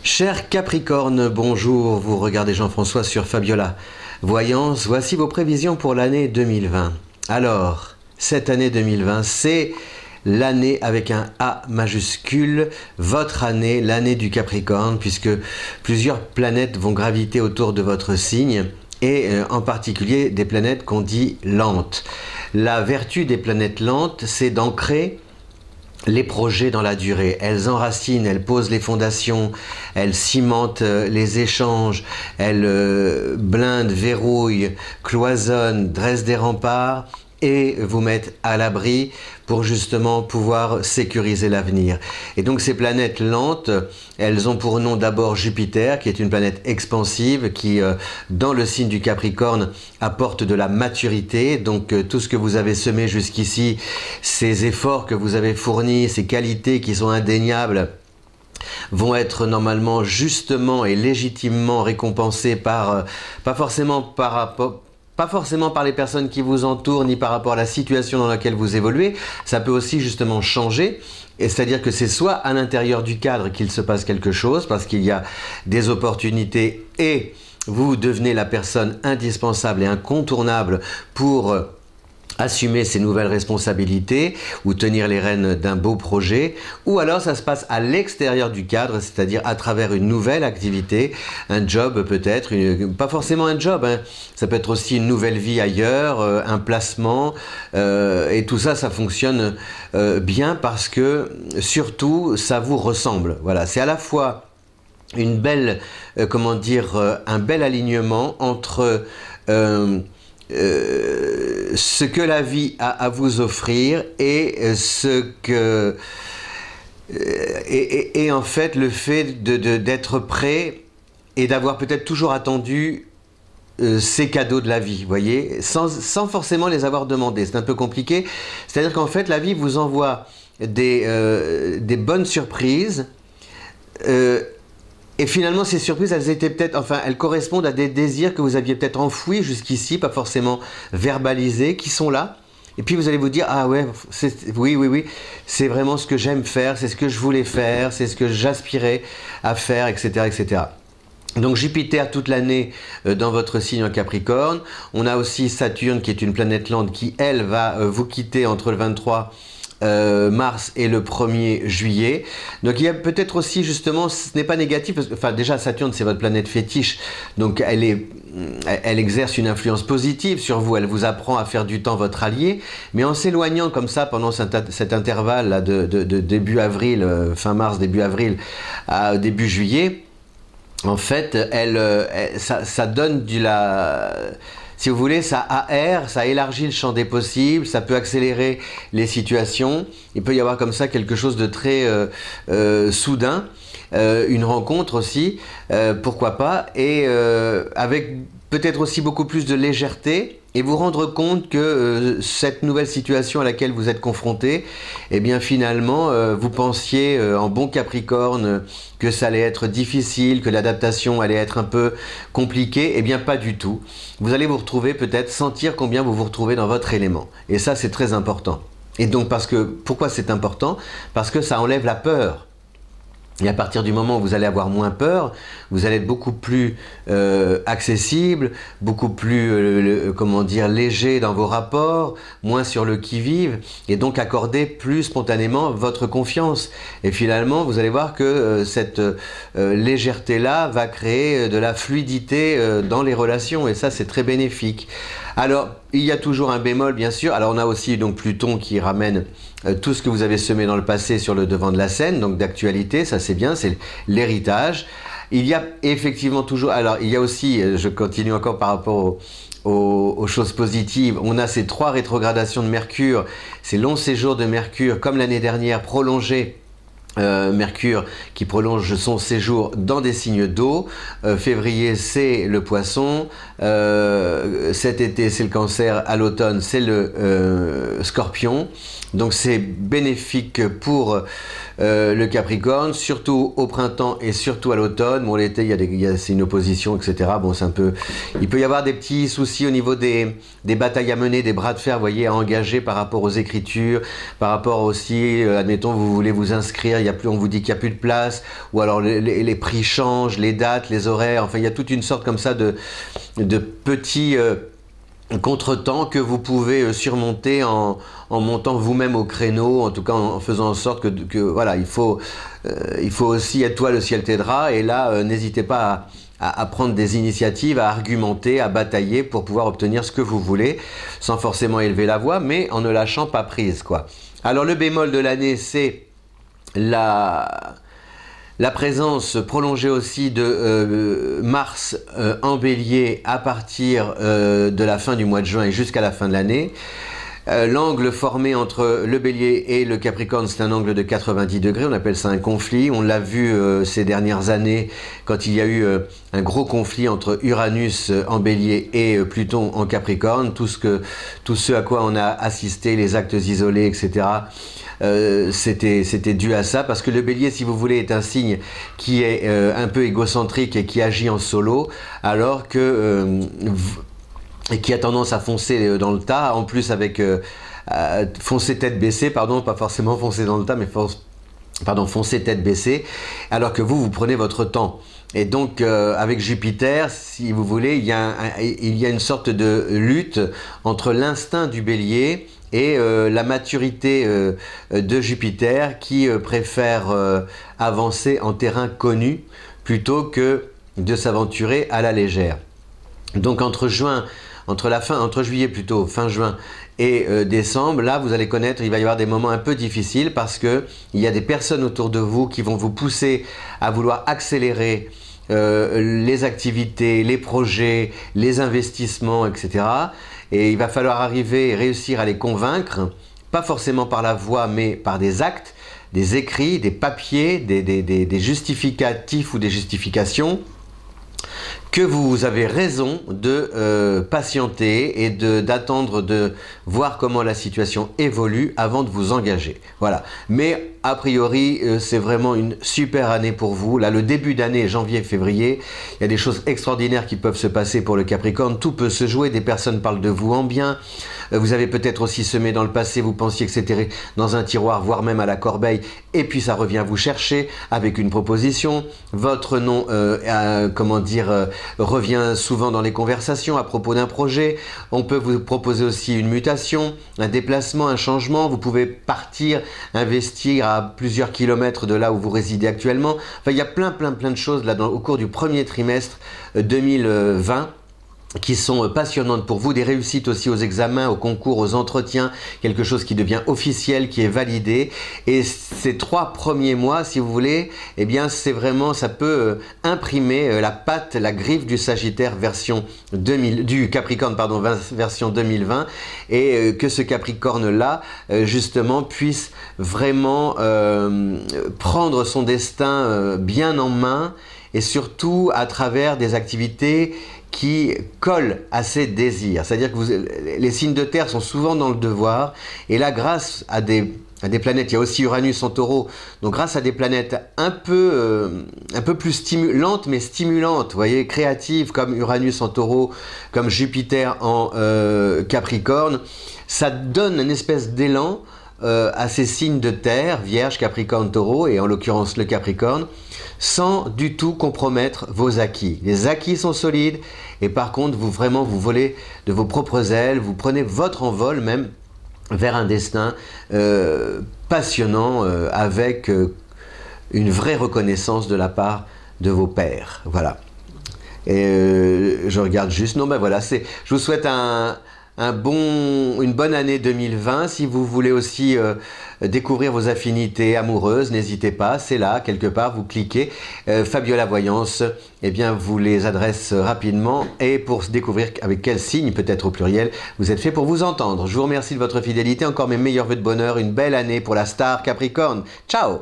Cher Capricorne, bonjour, vous regardez Jean-François sur Fabiola. Voyance, voici vos prévisions pour l'année 2020. Alors, cette année 2020, c'est l'année avec un A majuscule, votre année, l'année du Capricorne, puisque plusieurs planètes vont graviter autour de votre signe, et en particulier des planètes qu'on dit lentes. La vertu des planètes lentes, c'est d'ancrer les projets dans la durée. Elles enracinent, elles posent les fondations, elles cimentent les échanges, elles blindent, verrouillent, cloisonnent, dressent des remparts et vous mettent à l'abri pour justement pouvoir sécuriser l'avenir. Et donc ces planètes lentes, elles ont pour nom d'abord Jupiter, qui est une planète expansive, qui dans le signe du Capricorne apporte de la maturité. Donc tout ce que vous avez semé jusqu'ici, ces efforts que vous avez fournis, ces qualités qui sont indéniables, vont être normalement justement et légitimement récompensés par, pas forcément par les personnes qui vous entourent, ni par rapport à la situation dans laquelle vous évoluez. Ça peut aussi justement changer. Et c'est-à-dire que c'est soit à l'intérieur du cadre qu'il se passe quelque chose, parce qu'il y a des opportunités et vous devenez la personne indispensable et incontournable pour assumer ces nouvelles responsabilités ou tenir les rênes d'un beau projet, ou alors ça se passe à l'extérieur du cadre, c'est-à-dire à travers une nouvelle activité, un job peut-être, pas forcément un job, hein. Ça peut être aussi une nouvelle vie ailleurs, un placement, et tout ça, ça fonctionne bien parce que surtout ça vous ressemble. Voilà, c'est à la fois une belle, un bel alignement entre ce que la vie a à vous offrir et en fait le fait d'être prêt et d'avoir peut-être toujours attendu ces cadeaux de la vie, vous voyez, sans forcément les avoir demandés. C'est un peu compliqué. C'est-à-dire qu'en fait la vie vous envoie des bonnes surprises. Et finalement, ces surprises, elles étaient peut-être, enfin, elles correspondent à des désirs que vous aviez peut-être enfouis jusqu'ici, pas forcément verbalisés, qui sont là. Et puis vous allez vous dire, ah ouais, oui, c'est vraiment ce que j'aime faire, c'est ce que je voulais faire, c'est ce que j'aspirais à faire, etc., etc. Donc Jupiter toute l'année dans votre signe en Capricorne. On a aussi Saturne qui est une planète lente qui, elle, va vous quitter entre le 23 mars et le 1er juillet. Donc il y a peut-être aussi justement, ce n'est pas négatif, parce que, enfin déjà Saturne c'est votre planète fétiche, donc elle exerce une influence positive sur vous, elle vous apprend à faire du temps votre allié, mais en s'éloignant comme ça pendant cet intervalle là de début avril, fin mars, début avril à début juillet, en fait ça donne si vous voulez, ça aère, ça élargit le champ des possibles, ça peut accélérer les situations. Il peut y avoir comme ça quelque chose de très soudain, une rencontre aussi, pourquoi pas, et avec peut-être aussi beaucoup plus de légèreté, et vous rendre compte que cette nouvelle situation à laquelle vous êtes confronté, eh bien finalement, vous pensiez en bon Capricorne que ça allait être difficile, que l'adaptation allait être un peu compliquée, eh bien pas du tout. Vous allez vous retrouver peut-être, sentir combien vous vous retrouvez dans votre élément. Et ça, c'est très important. Et donc, pourquoi c'est important? Parce que ça enlève la peur. Et à partir du moment où vous allez avoir moins peur, vous allez être beaucoup plus accessible, beaucoup plus, léger dans vos rapports, moins sur le qui-vive, et donc accorder plus spontanément votre confiance. Et finalement, vous allez voir que cette légèreté-là va créer de la fluidité dans les relations, et ça, c'est très bénéfique. Alors, il y a toujours un bémol, bien sûr. Alors, on a aussi donc Pluton qui ramène tout ce que vous avez semé dans le passé sur le devant de la scène, donc d'actualité, ça c'est bien, c'est l'héritage. Il y a effectivement toujours, alors il y a aussi, je continue encore par rapport aux choses positives, on a ces 3 rétrogradations de Mercure, ces longs séjours de Mercure, comme l'année dernière, prolongés. Mercure qui prolonge son séjour dans des signes d'eau. Février c'est le poisson, cet été c'est le cancer, à l'automne c'est le scorpion. Donc c'est bénéfique pour le Capricorne, surtout au printemps et surtout à l'automne. Bon, l'été, c'est une opposition, etc. Bon, c'est un peu... Il peut y avoir des petits soucis au niveau des batailles à mener, des bras de fer, vous voyez, à engager par rapport aux écritures, par rapport aussi, admettons, vous voulez vous inscrire, on vous dit qu'il n'y a plus de place, ou alors les prix changent, les dates, les horaires, enfin, il y a toute une sorte comme ça de petits... contretemps que vous pouvez surmonter en montant vous-même au créneau, en tout cas en faisant en sorte que voilà, il faut aussi être toi, le ciel t'aidera, et là n'hésitez pas à prendre des initiatives, à argumenter, à batailler pour pouvoir obtenir ce que vous voulez, sans forcément élever la voix, mais en ne lâchant pas prise, quoi. Alors le bémol de l'année, c'est la présence prolongée aussi de Mars en Bélier à partir de la fin du mois de juin et jusqu'à la fin de l'année. L'angle formé entre le Bélier et le Capricorne, c'est un angle de 90 degrés, on appelle ça un conflit. On l'a vu ces dernières années quand il y a eu un gros conflit entre Uranus en Bélier et Pluton en Capricorne. Tout ce à quoi on a assisté, les actes isolés, etc., c'était dû à ça, parce que le Bélier, si vous voulez, est un signe qui est un peu égocentrique et qui agit en solo, alors que et qui a tendance à foncer dans le tas, en plus avec foncer tête baissée, pardon, pas forcément foncer dans le tas, mais foncer tête baissée, alors que vous prenez votre temps. Et donc avec Jupiter, si vous voulez, il y a une sorte de lutte entre l'instinct du Bélier et la maturité de Jupiter, qui préfère avancer en terrain connu plutôt que de s'aventurer à la légère. Donc entre juillet plutôt, fin juin et décembre, là vous allez connaître, il va y avoir des moments un peu difficiles, parce que il y a des personnes autour de vous qui vont vous pousser à vouloir accélérer les activités, les projets, les investissements, etc. Et il va falloir arriver et réussir à les convaincre, pas forcément par la voix, mais par des actes, des écrits, des papiers, des justificatifs ou des justifications, que vous avez raison de patienter et d'attendre de voir comment la situation évolue avant de vous engager. Voilà. Mais a priori, c'est vraiment une super année pour vous. Là, le début d'année, janvier, février, il y a des choses extraordinaires qui peuvent se passer pour le Capricorne. Tout peut se jouer. Des personnes parlent de vous en bien. Vous avez peut-être aussi semé dans le passé, vous pensiez que c'était dans un tiroir, voire même à la corbeille, et puis ça revient vous chercher avec une proposition. Votre nom, revient souvent dans les conversations à propos d'un projet. On peut vous proposer aussi une mutation, un déplacement, un changement. Vous pouvez partir, investir à plusieurs kilomètres de là où vous résidez actuellement. Enfin, il y a plein de choses là au cours du premier trimestre 2020. Qui sont passionnantes pour vous, des réussites aussi aux examens, aux concours, aux entretiens, quelque chose qui devient officiel, qui est validé. Et ces 3 premiers mois, si vous voulez, eh bien c'est vraiment, ça peut imprimer la patte, la griffe du Sagittaire du Capricorne, pardon, version 2020, et que ce Capricorne-là, justement, puisse vraiment prendre son destin bien en main, et surtout à travers des activités qui collent à ses désirs. C'est-à-dire que les signes de terre sont souvent dans le devoir, et là, grâce à des planètes, il y a aussi Uranus en Taureau, donc grâce à des planètes un peu plus lentes mais stimulantes, vous voyez, créatives, comme Uranus en Taureau, comme Jupiter en Capricorne, ça donne une espèce d'élan à ces signes de terre, Vierge, Capricorne, Taureau, et en l'occurrence le Capricorne, sans du tout compromettre vos acquis. Les acquis sont solides, et par contre, vous volez de vos propres ailes, vous prenez votre envol même vers un destin passionnant, avec une vraie reconnaissance de la part de vos pairs. Voilà. Et je regarde juste, non ben voilà, je vous souhaite une bonne année 2020. Si vous voulez aussi découvrir vos affinités amoureuses, n'hésitez pas, c'est là, quelque part, vous cliquez. Fabiola Voyance, eh bien, vous les adresse rapidement, et pour découvrir avec quel signe, peut-être au pluriel, vous êtes fait pour vous entendre. Je vous remercie de votre fidélité, encore mes meilleurs vœux de bonheur, une belle année pour la star Capricorne. Ciao!